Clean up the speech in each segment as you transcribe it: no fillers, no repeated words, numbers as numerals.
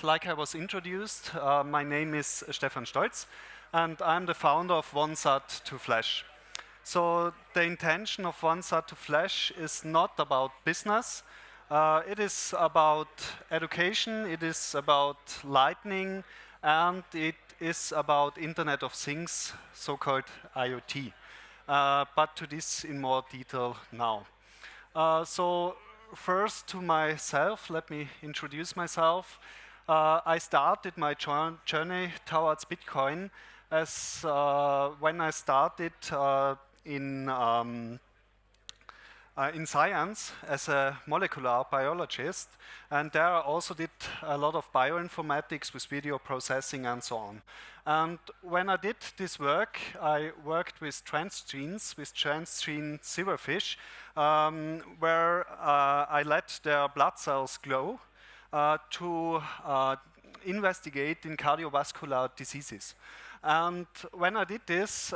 Like I was introduced, my name is Stefan Stolz, and I'm the founder of OneSat to Flash. So the intention of OneSat to Flash is not about business. It is about education, it is about lightning, and it is about Internet of Things, so-called IoT. But to this in more detail now. So first to myself, let me introduce myself. I started my journey towards Bitcoin as when I started in science as a molecular biologist, and there I also did a lot of bioinformatics with video processing and so on. And when I did this work, I worked with transgenes, with transgene silverfish, where I let their blood cells glow to investigate in cardiovascular diseases. And when I did this,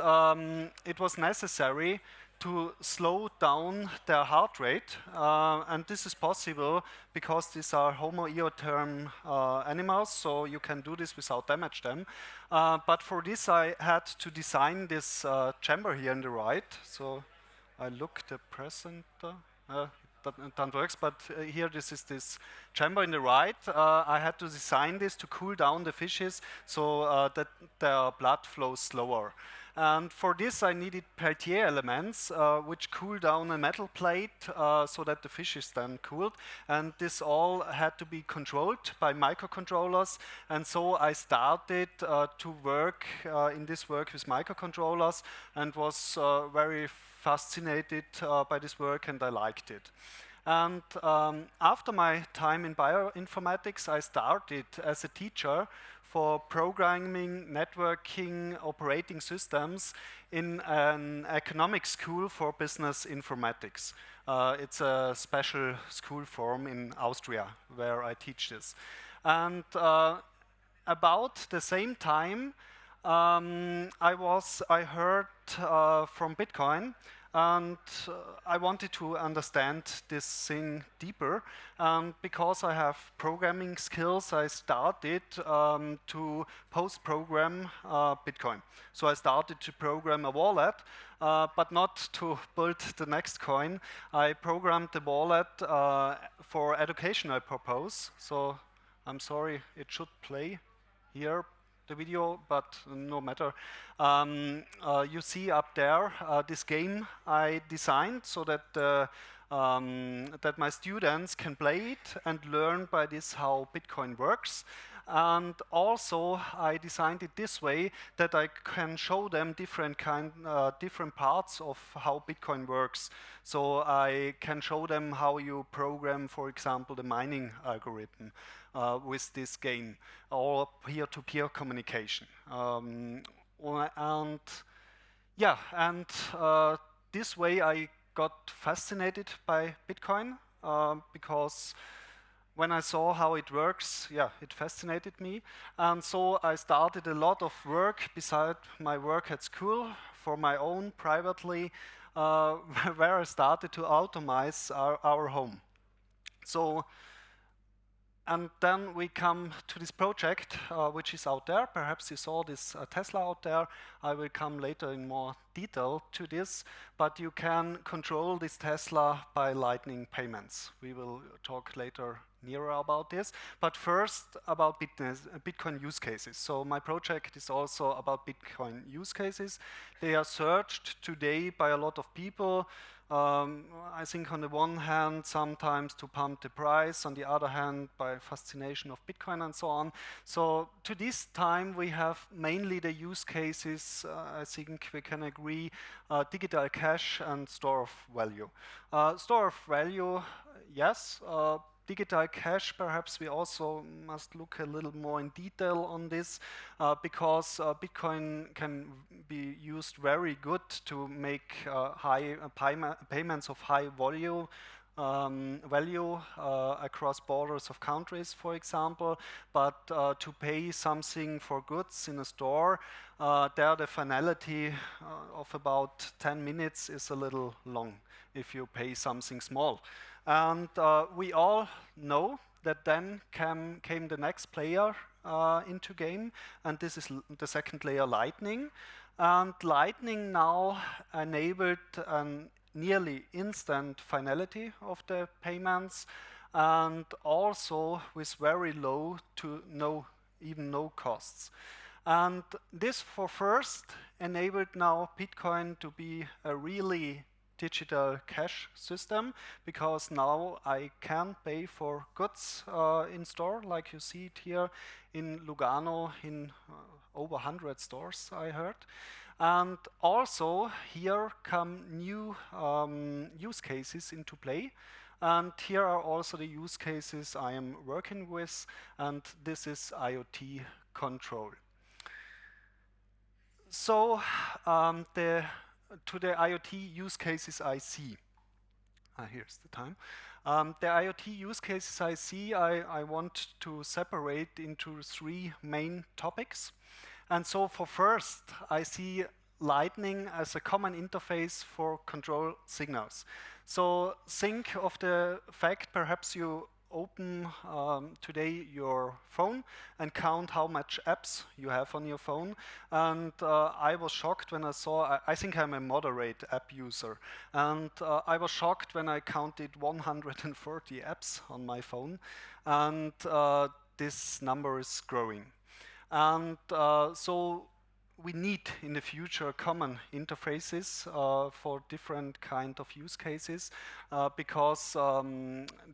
it was necessary to slow down their heart rate, and this is possible because these are homoeotherm animals, so you can do this without damage them. But for this I had to design this chamber here on the right. So I look the presenter. That works, but here this is this chamber in the right. I had to design this to cool down the fishes so that their blood flows slower. And for this I needed Peltier elements which cool down a metal plate so that the fish is then cooled. And this all had to be controlled by microcontrollers. And so I started to work in this work with microcontrollers and was very fascinated by this work, and I liked it. And after my time in bioinformatics, I started as a teacher for programming, networking, operating systems in an economic school for business informatics. It's a special school form in Austria where I teach this. And about the same time, I heard from Bitcoin, and I wanted to understand this thing deeper. And because I have programming skills, I started to post-program Bitcoin. So I started to program a wallet, but not to build the next coin. I programmed the wallet for educational purpose. So I'm sorry, it should play here, the video, but no matter. You see up there this game I designed so that that my students can play it and learn by this how Bitcoin works. And also I designed it this way that I can show them different parts of how Bitcoin works. So I can show them how you program, for example, the mining algorithm with this game, or peer-to-peer communication. This way I got fascinated by Bitcoin because when I saw how it works, it fascinated me. And so I started a lot of work beside my work at school for my own privately, where I started to automate our home. So, and then we come to this project, which is out there. Perhaps you saw this Tesla out there. I will come later in more detail to this, but you can control this Tesla by Lightning payments. We will talk later nearer about this. But first about Bitcoin use cases. So my project is also about Bitcoin use cases. They are searched today by a lot of people. I think on the one hand, sometimes to pump the price, on the other hand, by fascination of Bitcoin and so on. So to this time, we have mainly the use cases, I think we can agree, digital cash and store of value. Store of value, yes. Digital cash, perhaps we also must look a little more in detail on this because Bitcoin can be used very good to make high payments of high value across borders of countries, for example, but to pay something for goods in a store, there the finality of about 10 minutes is a little long if you pay something small. And we all know that then came the next player into game, and this is the second layer, Lightning. And Lightning now enabled an nearly instant finality of the payments, and also with very low to even no costs. And this for first enabled now Bitcoin to be a really digital cash system, because now I can pay for goods in store, like you see it here in Lugano in over 100 stores, I heard. And also here come new use cases into play. And here are also the use cases I am working with, and this is IoT control. So to the IoT use cases I see. Here's the time. The IoT use cases I see, I want to separate into three main topics. And so for first, I see Lightning as a common interface for control signals. So think of the fact, perhaps you open today your phone and count how much apps you have on your phone. And I was shocked when I saw, I think I'm a moderate app user, and I was shocked when I counted 140 apps on my phone, and this number is growing. And so we need in the future common interfaces for different kind of use cases, because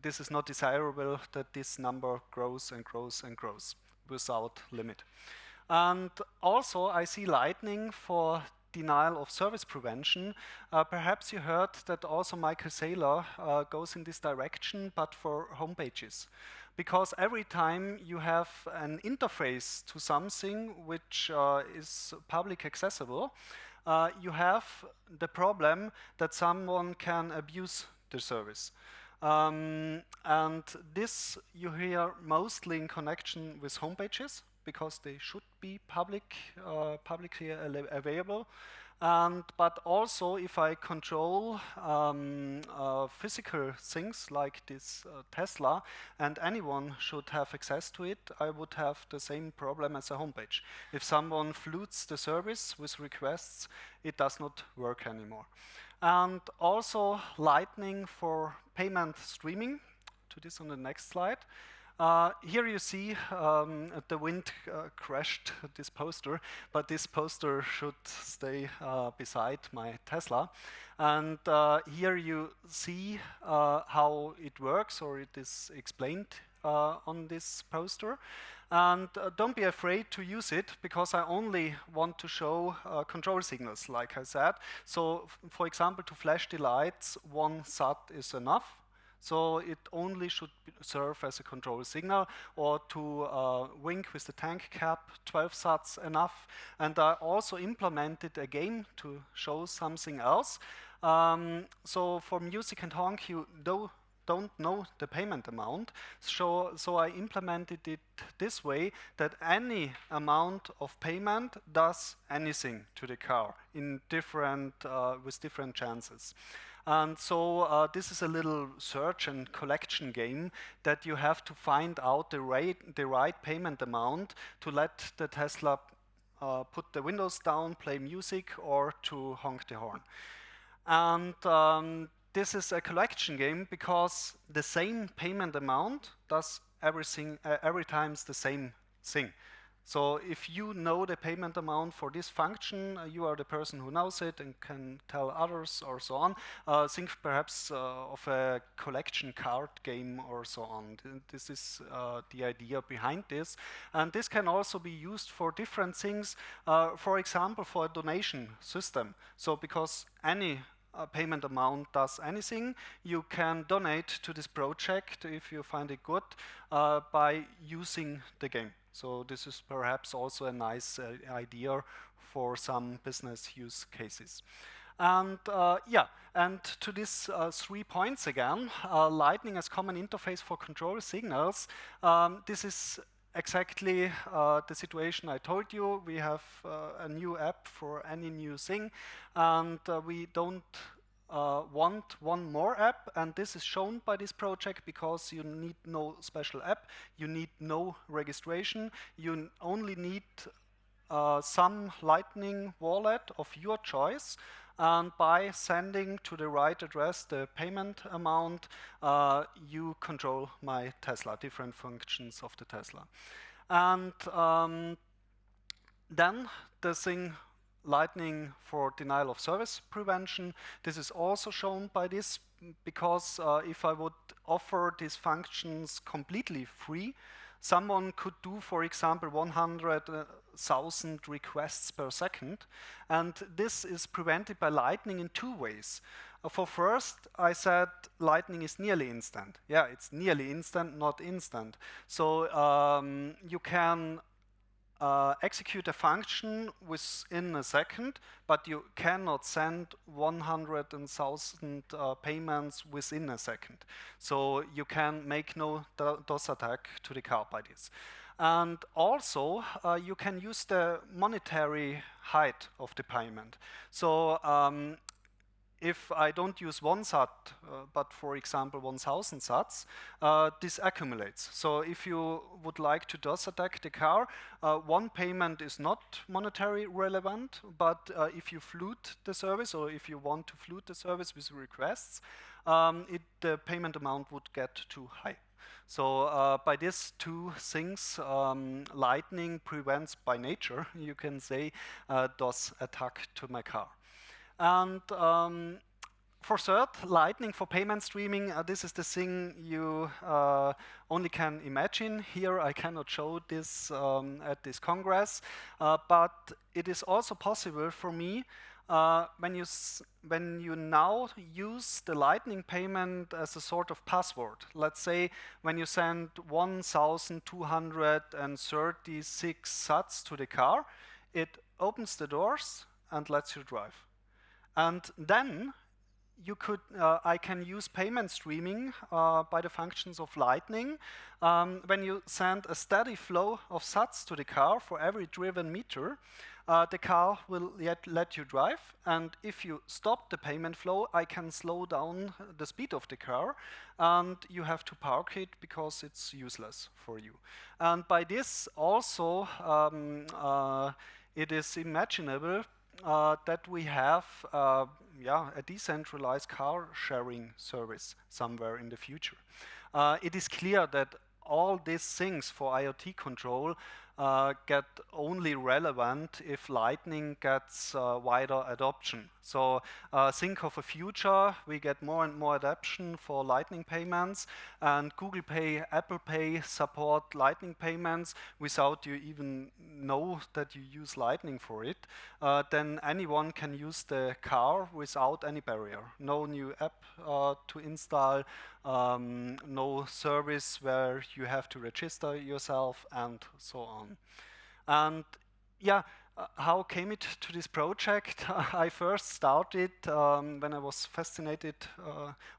this is not desirable that this number grows and grows and grows without limit. And also I see Lightning for denial of service prevention. Perhaps you heard that also Michael Saylor goes in this direction, but for homepages. Because every time you have an interface to something which is public accessible, you have the problem that someone can abuse the service. And this you hear mostly in connection with homepages, because they should be publicly available. But also, if I control physical things like this Tesla, and anyone should have access to it, I would have the same problem as a homepage. If someone floods the service with requests, it does not work anymore. And also Lightning for payment streaming. To this on the next slide. Here you see the wind crashed this poster, but this poster should stay beside my Tesla. And here you see how it works, or it is explained on this poster. And don't be afraid to use it, because I only want to show control signals, like I said. So, for example, to flash the lights, 1 SAT is enough. So it only should serve as a control signal, or to wink with the tank cap, 12 SATs enough. And I also implemented a game to show something else. So for music and honk, you don't know the payment amount. So I implemented it this way, that any amount of payment does anything to the car in with different chances. And so this is a little search and collection game that you have to find out the right payment amount to let the Tesla put the windows down, play music, or to honk the horn. And this is a collection game, because the same payment amount does every time the same thing. So if you know the payment amount for this function, you are the person who knows it and can tell others, or so on. Think perhaps of a collection card game or so on. This is the idea behind this. And this can also be used for different things, for example, for a donation system. So because any payment amount does anything, you can donate to this project if you find it good by using the game. So this is perhaps also a nice idea for some business use cases. And and to these 3 points again, Lightning as common interface for control signals. This is exactly the situation I told you. We have a new app for any new thing, and we don't want one more app, and this is shown by this project because you need no special app, you need no registration, you only need some Lightning wallet of your choice, and by sending to the right address the payment amount, you control my Tesla, different functions of the Tesla. And then the thing Lightning for denial of service prevention. This is also shown by this because if I would offer these functions completely free, someone could do, for example, 100,000 requests per second, and this is prevented by Lightning in two ways. For first, I said Lightning is nearly instant. Yeah, it's nearly instant, not instant. So you can execute a function within a second, but you cannot send 100,000 payments within a second. So you can make no DoS attack to the car by this. And also, you can use the monetary height of the payment. So if I don't use one SAT, but for example 1,000 SATs, this accumulates. So if you would like to DoS attack the car, one payment is not monetary relevant, but if you flute the service, or if you want to flute the service with requests, the payment amount would get too high. So by these two things, Lightning prevents by nature, you can say, DoS attack to my car. And for third, Lightning for payment streaming, this is the thing you only can imagine. Here I cannot show this at this congress, but it is also possible for me when you now use the Lightning payment as a sort of password. Let's say when you send 1,236 SATs to the car, it opens the doors and lets you drive. And then I can use payment streaming by the functions of Lightning. When you send a steady flow of SATs to the car for every driven meter, the car will let you drive. And if you stop the payment flow, I can slow down the speed of the car, and you have to park it because it's useless for you. And by this also, it is imaginable that we have a decentralized car sharing service somewhere in the future. It is clear that all these things for IoT control get only relevant if Lightning gets wider adoption. So think of a future, we get more and more adoption for Lightning payments, and Google Pay, Apple Pay support Lightning payments without you even know that you use Lightning for it. Then anyone can use the car without any barrier. No new app to install, no service where you have to register yourself, and so on. And yeah, how came it to this project? I first started when I was fascinated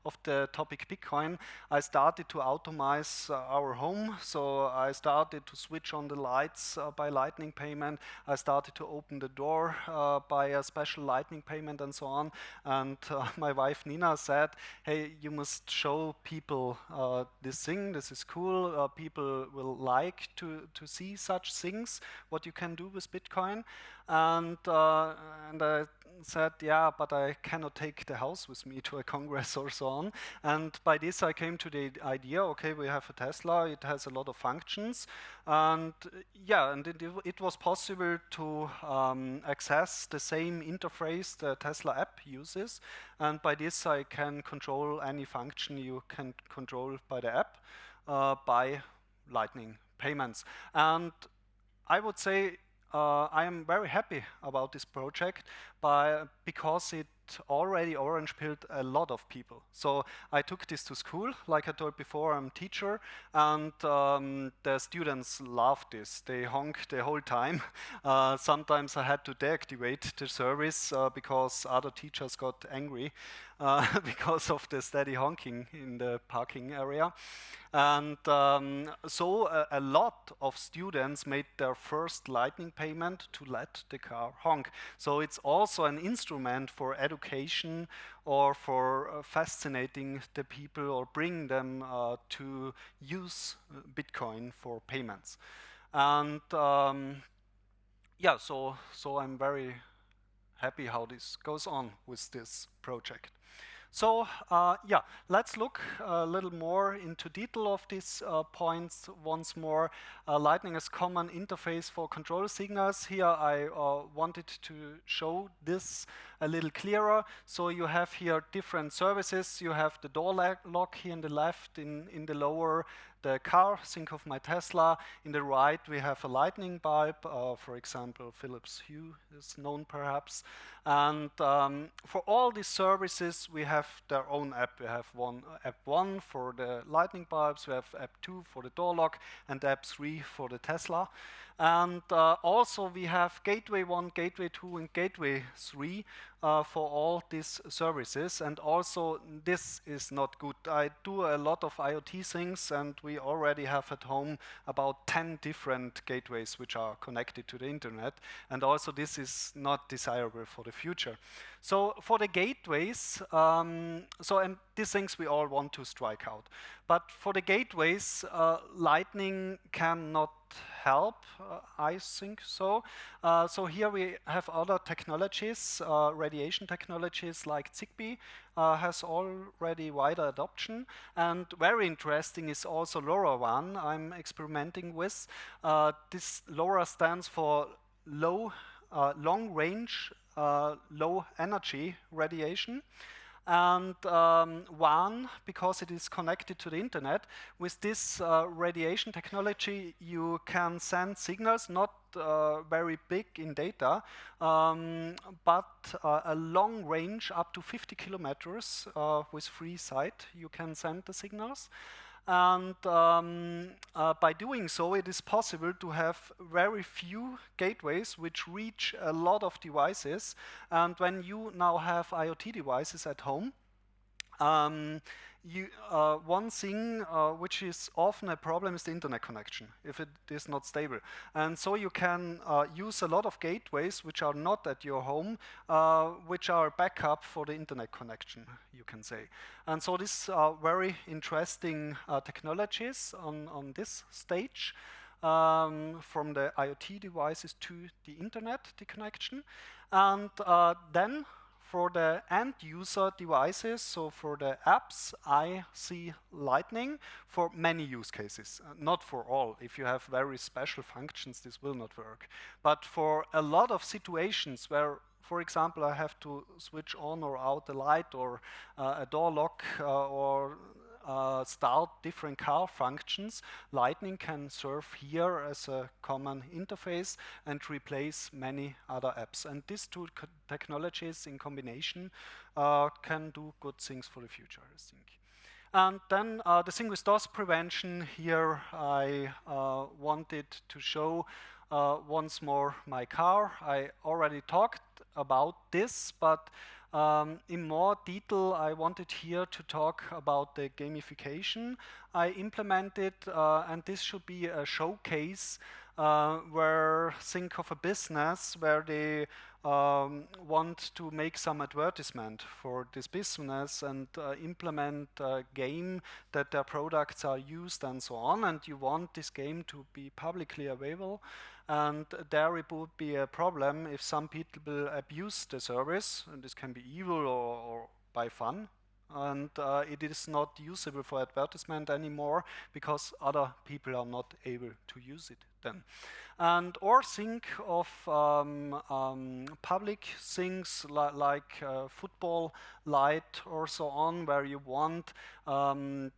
of the topic Bitcoin. I started to automate our home. So I started to switch on the lights by Lightning payment. I started to open the door by a special Lightning payment and so on. And my wife Nina said, hey, you must show people this thing. This is cool. People will like to see such things, what you can do with Bitcoin. And I said, yeah, but I cannot take the house with me to a congress or so on. And by this I came to the idea, okay, we have a Tesla, it has a lot of functions. And yeah, and it was possible to access the same interface the Tesla app uses. And by this I can control any function you can control by the app by Lightning payments. And I would say I am very happy about this project because it already orange-pilled a lot of people. So I took this to school, like I told before, I'm a teacher, and the students loved this. They honked the whole time. Sometimes I had to deactivate the service because other teachers got angry because of the steady honking in the parking area. And so a lot of students made their first Lightning payment to let the car honk. So it's also an instrument for education education or for fascinating the people or bring them to use Bitcoin for payments. And yeah, so I'm very happy how this goes on with this project. So yeah, let's look a little more into detail of these points once more. Lightning as common interface for control signals. Here I wanted to show this a little clearer. So you have here different services. You have the door lock here in the left, in the lower the car, think of my Tesla. In the right we have a lightning bulb, for example Philips Hue is known perhaps. And for all these services we have their own app. We have app 1 for the lightning bulbs, we have app 2 for the door lock, and app 3 for the Tesla. And also we have gateway 1, gateway 2, and gateway 3 for all these services. And also this is not good. I do a lot of IoT things, and we already have at home about 10 different gateways which are connected to the internet. And also this is not desirable for the future. So for the gateways, and these things we all want to strike out. But for the gateways, Lightning cannot help, I think so. So here we have other technologies, radiation technologies like Zigbee has already wider adoption. And very interesting is also LoRaWAN I'm experimenting with. This LoRa stands for long range, low energy radiation. And WAN, because it is connected to the internet, with this radiation technology you can send signals, not very big in data, but a long range up to 50 kilometers with free sight you can send the signals. And by doing so, it is possible to have very few gateways which reach a lot of devices. And when you now have IoT devices at home, one thing which is often a problem is the internet connection, if it is not stable. And so you can use a lot of gateways which are not at your home, which are backup for the internet connection, you can say. And so these are very interesting technologies on this stage. From the IoT devices to the internet, the connection. And then for the end user devices, so for the apps, I see Lightning for many use cases, not for all. If you have very special functions, this will not work. But for a lot of situations where, for example, I have to switch on or out a light or a door lock or start different car functions, Lightning can serve here as a common interface and replace many other apps. And these two technologies in combination can do good things for the future, I think. And then the thing with DoS prevention, here I wanted to show once more my car. I already talked about this, but in more detail, I wanted here to talk about the gamification I implemented, and this should be a showcase where think of a business where they want to make some advertisement for this business and implement a game that their products are used and so on, and you want this game to be publicly available. And there it would be a problem if some people abuse the service, and this can be evil or by fun, and it is not usable for advertisement anymore because other people are not able to use it then. And or think of public things like football light or so on, where you want to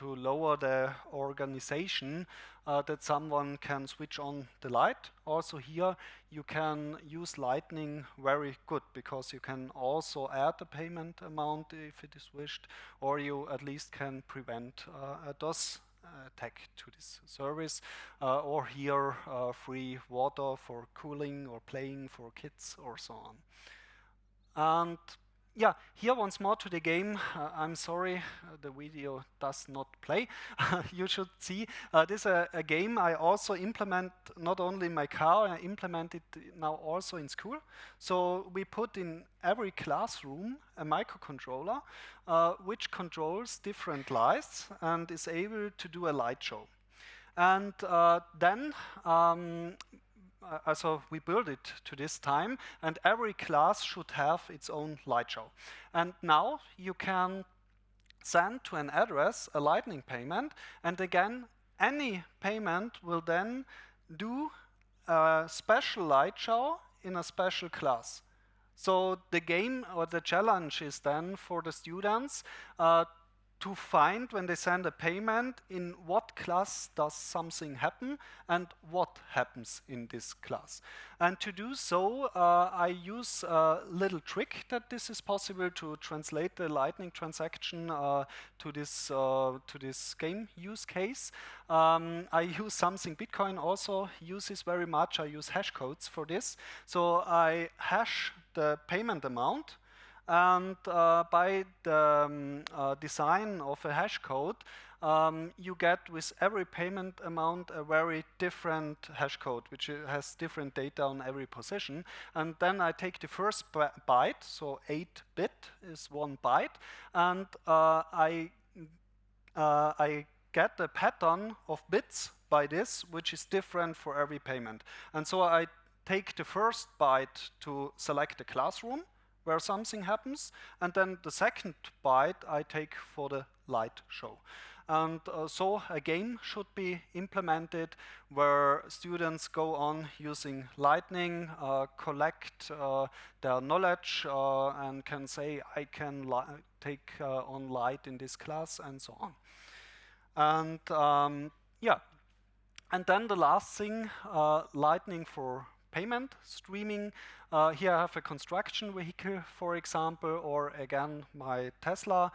lower the organization that someone can switch on the light. Also here you can use Lightning very good, because you can also add a payment amount if it is wished, or you at least can prevent a DoS attack to this service, or here free water for cooling or playing for kids or so on. And Yeah, here once more to the game. I'm sorry, the video does not play. You should see this is a game I also implement not only in my car, I implement it now also in school. So we put in every classroom a microcontroller which controls different lights and is able to do a light show. And then so we build it to this time, and every class should have its own light show. And now you can send to an address a lightning payment, and again, any payment will then do a special light show in a special class. So the game or the challenge is then for the students to find when they send a payment in what class does something happen and what happens in this class. And to do so, I use a little trick that this is possible to translate the Lightning transaction to this game use case. I use something Bitcoin also uses very much. I use hash codes for this. So I hash the payment amount, and by the design of a hash code, you get with every payment amount a very different hash code, which has different data on every position. And then I take the first byte, so 8-bit is 1 byte, and I get a pattern of bits by this, which is different for every payment. And so I take the first byte to select the classroom where something happens, and then the second byte I take for the light show. And so a game should be implemented where students go on using Lightning, collect their knowledge, and can say, I can take on light in this class, and so on. And yeah, and then the last thing, Lightning for payment streaming. Here I have a construction vehicle, for example, or again my Tesla,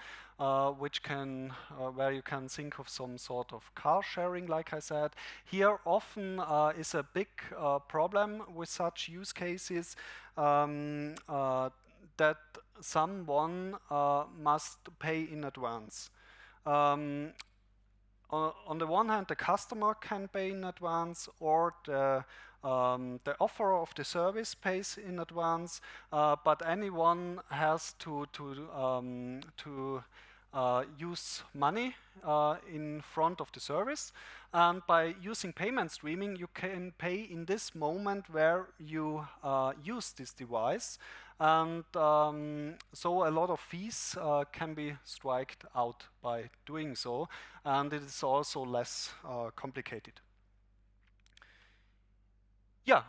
which can, where you can think of some sort of car sharing, like I said. Here often is a big problem with such use cases that someone must pay in advance. On the one hand, the customer can pay in advance, or the offerer of the service pays in advance, but anyone has to use money in front of the service. And by using payment streaming, you can pay in this moment where you use this device. And so a lot of fees can be struck out by doing so, and it is also less complicated. Yeah,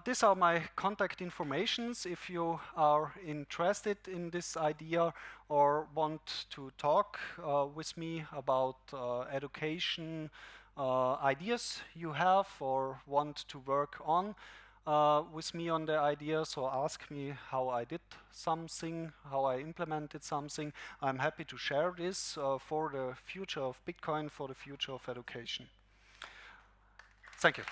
these are my contact informations. If you are interested in this idea or want to talk with me about education ideas you have, or want to work on with me on the ideas, or ask me how I did something, how I implemented something, I'm happy to share this for the future of Bitcoin, for the future of education. Thank you.